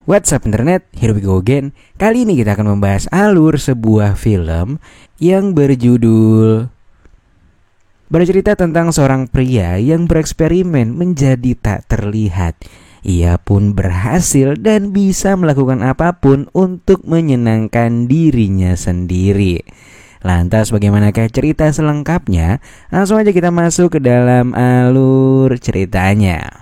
What's up internet, here we go again. Kali ini kita akan membahas alur sebuah film yang bercerita tentang seorang pria yang bereksperimen menjadi tak terlihat. Ia pun berhasil dan bisa melakukan apapun untuk menyenangkan dirinya sendiri. Lantas bagaimanakah cerita selengkapnya? Langsung aja kita masuk ke dalam alur ceritanya.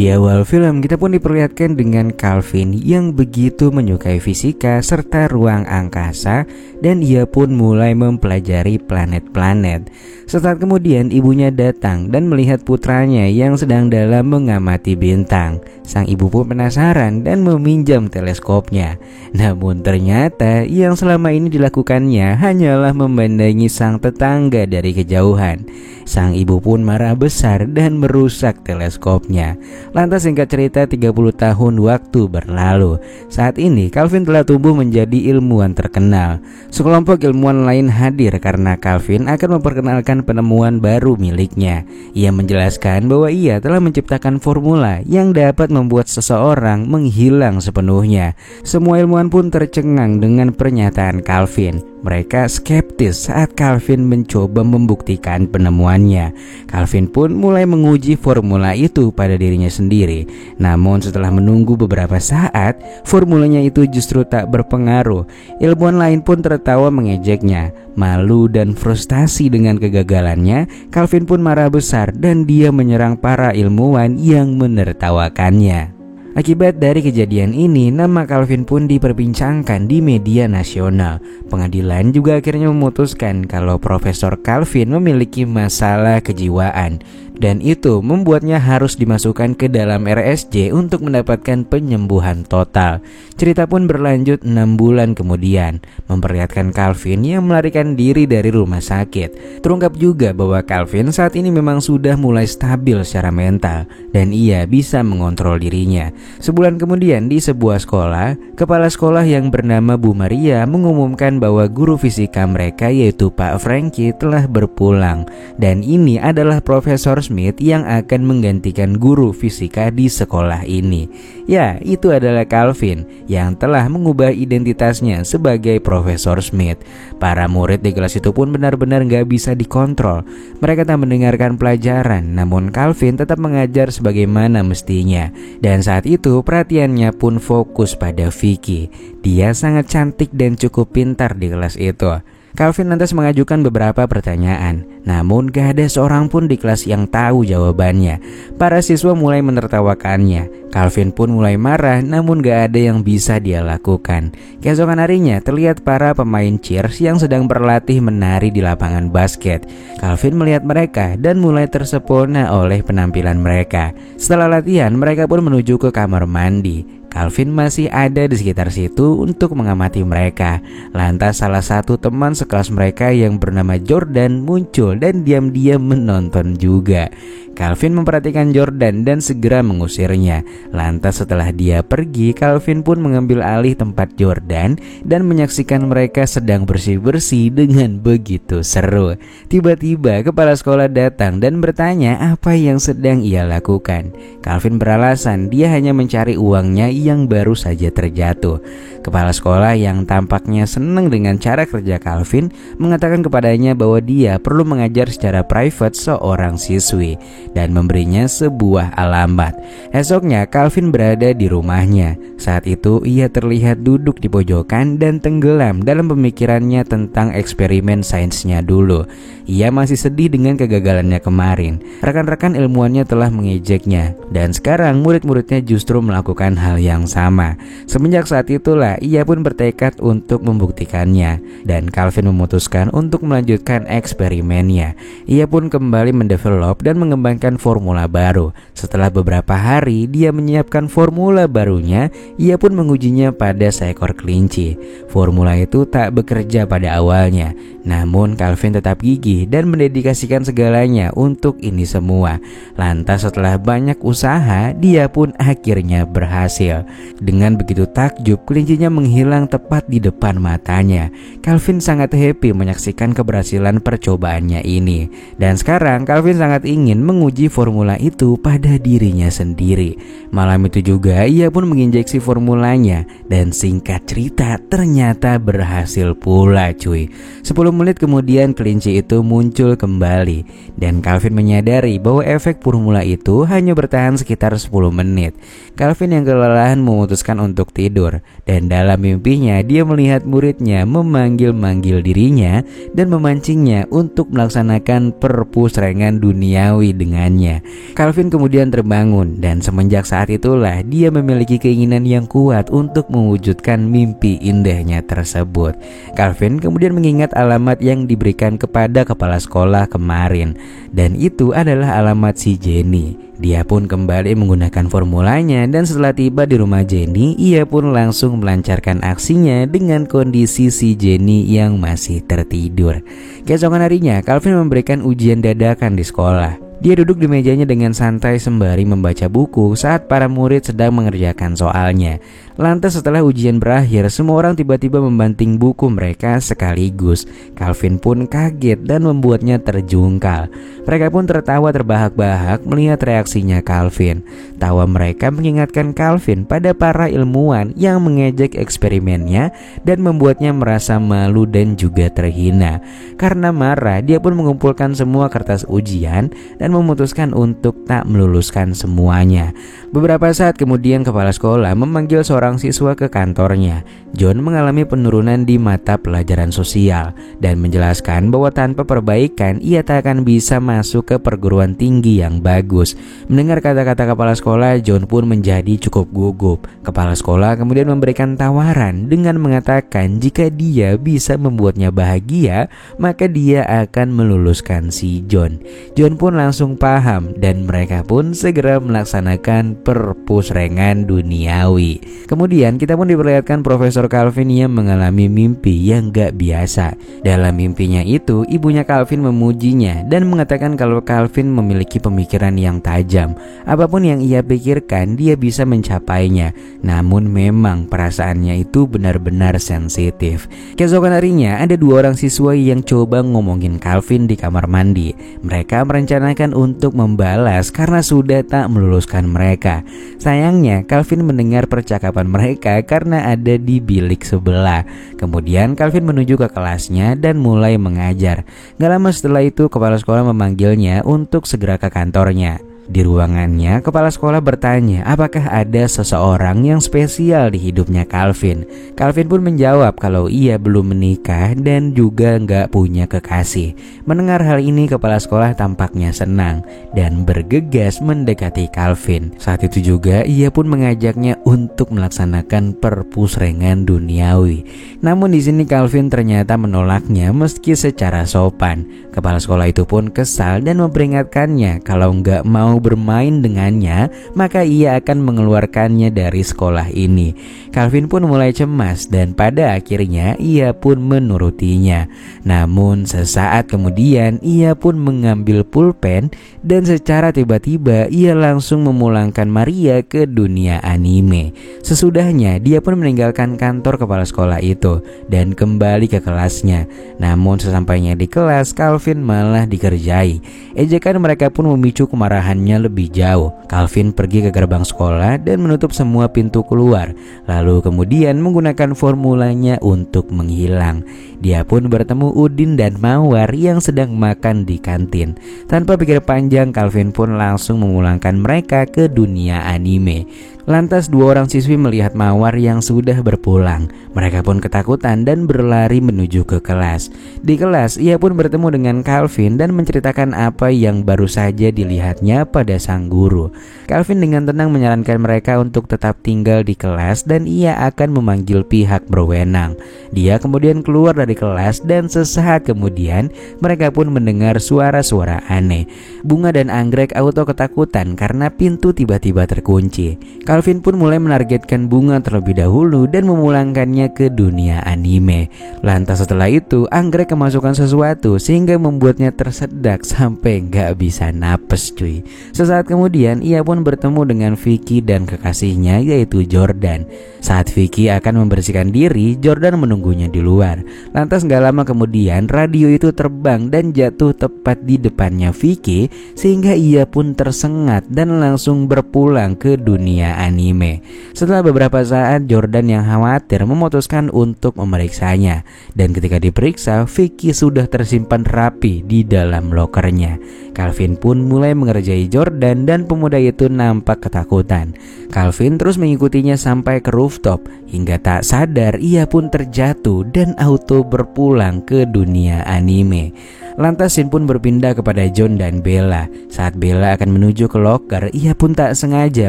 Di awal film kita pun diperlihatkan dengan Calvin yang begitu menyukai fisika serta ruang angkasa, dan ia pun mulai mempelajari planet-planet. Sesaat kemudian ibunya datang dan melihat putranya yang sedang dalam mengamati bintang. Sang ibu pun penasaran dan meminjam teleskopnya. Namun ternyata yang selama ini dilakukannya hanyalah memandangi sang tetangga dari kejauhan. Sang ibu pun marah besar dan merusak teleskopnya. Lantas singkat cerita 30 tahun waktu berlalu. Saat ini Calvin telah tumbuh menjadi ilmuwan terkenal. Sekelompok ilmuwan lain hadir karena Calvin akan memperkenalkan penemuan baru miliknya. Ia menjelaskan bahwa ia telah menciptakan formula yang dapat membuat seseorang menghilang sepenuhnya. Semua ilmuwan pun tercengang dengan pernyataan Calvin. Mereka skeptis saat Calvin mencoba membuktikan penemuannya. Calvin pun mulai menguji formula itu pada dirinya sendiri. Namun setelah menunggu beberapa saat, formulanya itu justru tak berpengaruh. Ilmuwan lain pun tertawa mengejeknya. Malu dan frustasi dengan kegagalannya, Calvin pun marah besar dan dia menyerang para ilmuwan yang menertawakannya. Akibat dari kejadian ini, nama Calvin pun diperbincangkan di media nasional. Pengadilan juga akhirnya memutuskan kalau Profesor Calvin memiliki masalah kejiwaan, dan itu membuatnya harus dimasukkan ke dalam RSJ untuk mendapatkan penyembuhan total. Cerita pun berlanjut 6 bulan kemudian, memperlihatkan Calvin yang melarikan diri dari rumah sakit. Terungkap juga bahwa Calvin saat ini memang sudah mulai stabil secara mental dan ia bisa mengontrol dirinya. Sebulan kemudian di sebuah sekolah, kepala sekolah yang bernama Bu Maria mengumumkan bahwa guru fisika mereka yaitu Pak Frankie telah berpulang, dan ini adalah Profesor Smith yang akan menggantikan guru fisika di sekolah ini. Ya, itu adalah Calvin yang telah mengubah identitasnya sebagai Profesor Smith. Para murid di kelas itu pun benar-benar gak bisa dikontrol. Mereka tak mendengarkan pelajaran, namun Calvin tetap mengajar sebagaimana mestinya. Dan saat itu perhatiannya pun fokus pada Vicky. Dia sangat cantik dan cukup pintar di kelas itu. Calvin lantas mengajukan beberapa pertanyaan, namun gak ada seorang pun di kelas yang tahu jawabannya. Para siswa mulai menertawakannya. Calvin pun mulai marah, namun gak ada yang bisa dia lakukan. Keesokan harinya terlihat para pemain cheers yang sedang berlatih menari di lapangan basket. Calvin melihat mereka dan mulai tersepona oleh penampilan mereka. Setelah latihan, mereka pun menuju ke kamar mandi. Calvin masih ada di sekitar situ untuk mengamati mereka. Lantas salah satu teman sekelas mereka yang bernama Jordan muncul dan diam-diam menonton juga. Calvin memperhatikan Jordan dan segera mengusirnya. Lantas setelah dia pergi, Calvin pun mengambil alih tempat Jordan dan menyaksikan mereka sedang bersih-bersih dengan begitu seru. Tiba-tiba kepala sekolah datang dan bertanya apa yang sedang ia lakukan. Calvin beralasan dia hanya mencari uangnya yang baru saja terjatuh. Kepala sekolah yang tampaknya senang dengan cara kerja Calvin mengatakan kepadanya bahwa dia perlu mengajar secara private seorang siswi dan memberinya sebuah alamat. Esoknya Calvin berada di rumahnya. Saat itu ia terlihat duduk di pojokan dan tenggelam dalam pemikirannya tentang eksperimen sainsnya dulu. Ia masih sedih dengan kegagalannya kemarin. Rekan-rekan ilmuwannya telah mengejeknya, dan sekarang murid-muridnya justru melakukan hal yang sama. Semenjak saat itulah ia pun bertekad untuk membuktikannya, dan Calvin memutuskan untuk melanjutkan eksperimennya. Ia pun kembali mendevelop dan mengembangkan formula baru. Setelah beberapa hari dia menyiapkan formula barunya, ia pun mengujinya pada seekor kelinci. Formula itu tak bekerja pada awalnya, namun Calvin tetap gigih dan mendedikasikan segalanya untuk ini semua. Lantas setelah banyak usaha, dia pun akhirnya berhasil. Dengan begitu takjub, kelincinya menghilang tepat di depan matanya. Calvin sangat happy menyaksikan keberhasilan percobaannya ini. Dan sekarang Calvin sangat ingin menguji formula itu pada dirinya sendiri. Malam itu juga ia pun menginjeksi formulanya, dan singkat cerita ternyata berhasil pula cuy. 10 menit kemudian kelinci itu muncul kembali, dan Calvin menyadari bahwa efek formula itu hanya bertahan sekitar 10 menit. Calvin yang kelelahan memutuskan untuk tidur, dan dalam mimpinya dia melihat muridnya memanggil-manggil dirinya dan memancingnya untuk melaksanakan perpusrengan duniawi dengannya. Calvin kemudian terbangun, dan semenjak saat itulah dia memiliki keinginan yang kuat untuk mewujudkan mimpi indahnya tersebut. Calvin kemudian mengingat alamat yang diberikan kepada kepala sekolah kemarin, dan itu adalah alamat si Jenny. Dia pun kembali menggunakan formulanya, dan setelah tiba di rumah Jenny, ia pun langsung melancarkan aksinya dengan kondisi si Jenny yang masih tertidur. Keesokan harinya, Calvin memberikan ujian dadakan di sekolah. Dia duduk di mejanya dengan santai sembari membaca buku saat para murid sedang mengerjakan soalnya. Lantas setelah ujian berakhir, semua orang tiba-tiba membanting buku mereka sekaligus. Calvin pun kaget dan membuatnya terjungkal. Mereka pun tertawa terbahak-bahak melihat reaksinya Calvin. Tawa mereka mengingatkan Calvin pada para ilmuwan yang mengejek eksperimennya dan membuatnya merasa malu dan juga terhina. Karena marah, dia pun mengumpulkan semua kertas ujian dan memutuskan untuk tak meluluskan semuanya. Beberapa saat kemudian kepala sekolah memanggil seorang siswa ke kantornya. John mengalami penurunan di mata pelajaran sosial dan menjelaskan bahwa tanpa perbaikan ia tak akan bisa masuk ke perguruan tinggi yang bagus. Mendengar kata-kata kepala sekolah, John pun menjadi cukup gugup. Kepala sekolah kemudian memberikan tawaran dengan mengatakan jika dia bisa membuatnya bahagia, maka dia akan meluluskan si John. John pun langsung paham, dan mereka pun segera melaksanakan perpusrengan duniawi. Kemudian kita pun diperlihatkan Profesor Calvin yang mengalami mimpi yang gak biasa. Dalam mimpinya itu, ibunya Calvin memujinya dan mengatakan kalau Calvin memiliki pemikiran yang tajam. Apapun yang ia pikirkan, dia bisa mencapainya. Namun memang perasaannya itu benar-benar sensitif. Keesokan harinya ada 2 orang siswa yang coba ngomongin Calvin di kamar mandi. Mereka merencanakan untuk membalas karena sudah tak meluluskan mereka. Sayangnya Calvin mendengar percakapan mereka karena ada di bilik sebelah. Kemudian Calvin menuju ke kelasnya dan mulai mengajar. Gak lama setelah itu kepala sekolah memanggilnya untuk segera ke kantornya. Di ruangannya, kepala sekolah bertanya apakah ada seseorang yang spesial di hidupnya Calvin. Calvin pun menjawab kalau ia belum menikah dan juga nggak punya kekasih. Mendengar hal ini, kepala sekolah tampaknya senang dan bergegas mendekati Calvin. Saat itu juga ia pun mengajaknya untuk melaksanakan perpusrengan duniawi. Namun di sini Calvin ternyata menolaknya meski secara sopan. Kepala sekolah itu pun kesal dan memperingatkannya kalau nggak mau bermain dengannya, maka ia akan mengeluarkannya dari sekolah ini. Calvin pun mulai cemas dan pada akhirnya ia pun menurutinya. Namun sesaat kemudian ia pun mengambil pulpen dan secara tiba-tiba ia langsung memulangkan Maria ke dunia anime. Sesudahnya dia pun meninggalkan kantor kepala sekolah itu dan kembali ke kelasnya. Namun sesampainya di kelas, Calvin malah dikerjai. Ejekan mereka pun memicu kemarahannya lebih jauh. Calvin pergi ke gerbang sekolah dan menutup semua pintu keluar, lalu kemudian menggunakan formulanya untuk menghilang. Dia pun bertemu Udin dan Mawar yang sedang makan di kantin. Tanpa pikir panjang, Calvin pun langsung memulangkan mereka ke dunia anime. Lantas dua orang siswi melihat Mawar yang sudah berpulang. Mereka pun ketakutan dan berlari menuju ke kelas. Di kelas ia pun bertemu dengan Calvin dan menceritakan apa yang baru saja dilihatnya pada sang guru. Calvin dengan tenang menyarankan mereka untuk tetap tinggal di kelas dan ia akan memanggil pihak berwenang. Dia kemudian keluar dari kelas dan sesaat kemudian mereka pun mendengar suara-suara aneh. Bunga dan Anggrek auto ketakutan karena pintu tiba-tiba terkunci. Calvin pun mulai menargetkan Bunga terlebih dahulu dan memulangkannya ke dunia anime. Lantas setelah itu Anggrek kemasukan sesuatu sehingga membuatnya tersedak sampai gak bisa napes cuy. Sesaat kemudian ia pun bertemu dengan Vicky dan kekasihnya yaitu Jordan. Saat Vicky akan membersihkan diri, Jordan menunggunya di luar. Lantas gak lama kemudian radio itu terbang dan jatuh tepat di depannya Vicky sehingga ia pun tersengat dan langsung berpulang ke dunia anime. Setelah beberapa saat Jordan yang khawatir memutuskan untuk memeriksanya. Dan ketika diperiksa, Vicky sudah tersimpan rapi di dalam lokernya. Calvin pun mulai mengerjai Jordan dan pemuda itu nampak ketakutan. Calvin terus mengikutinya sampai ke rooftop. Hingga tak sadar ia pun terjatuh dan auto berpulang ke dunia anime. Lantas scene pun berpindah kepada John dan Bella. Saat Bella akan menuju ke loker, ia pun tak sengaja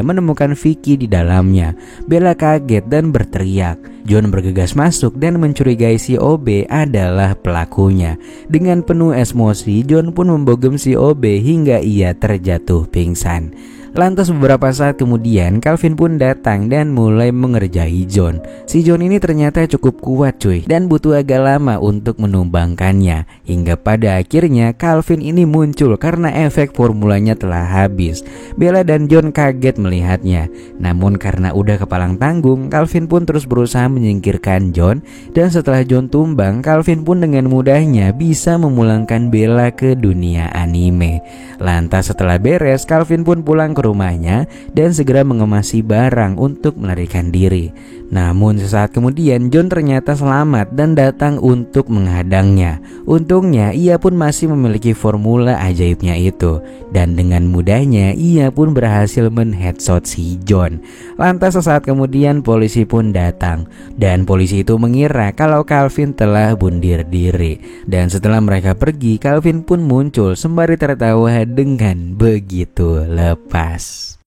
menemukan Vicky di dalamnya. Bella kaget dan berteriak. John bergegas masuk dan mencurigai si OB adalah pelakunya. Dengan penuh emosi, John pun membogem si OB hingga ia terjatuh pingsan. Lantas beberapa saat kemudian Calvin pun datang dan mulai mengerjai John. Si John ini ternyata cukup kuat cuy dan butuh agak lama untuk menumbangkannya. Hingga pada akhirnya Calvin ini muncul karena efek formulanya telah habis. Bella dan John kaget melihatnya. Namun karena udah kepalang tanggung, Calvin pun terus berusaha menyingkirkan John. Dan setelah John tumbang, Calvin pun dengan mudahnya bisa memulangkan Bella ke dunia anime. Lantas setelah beres, Calvin pun pulang ke rumahnya dan segera mengemasi barang untuk melarikan diri. Namun sesaat kemudian John ternyata selamat dan datang untuk menghadangnya. Untungnya ia pun masih memiliki formula ajaibnya itu dan dengan mudahnya ia pun berhasil men-headshot si John. Lantas sesaat kemudian polisi pun datang dan polisi itu mengira kalau Calvin telah bunuh diri. Dan setelah mereka pergi, Calvin pun muncul sembari tertawa dengan begitu lepas.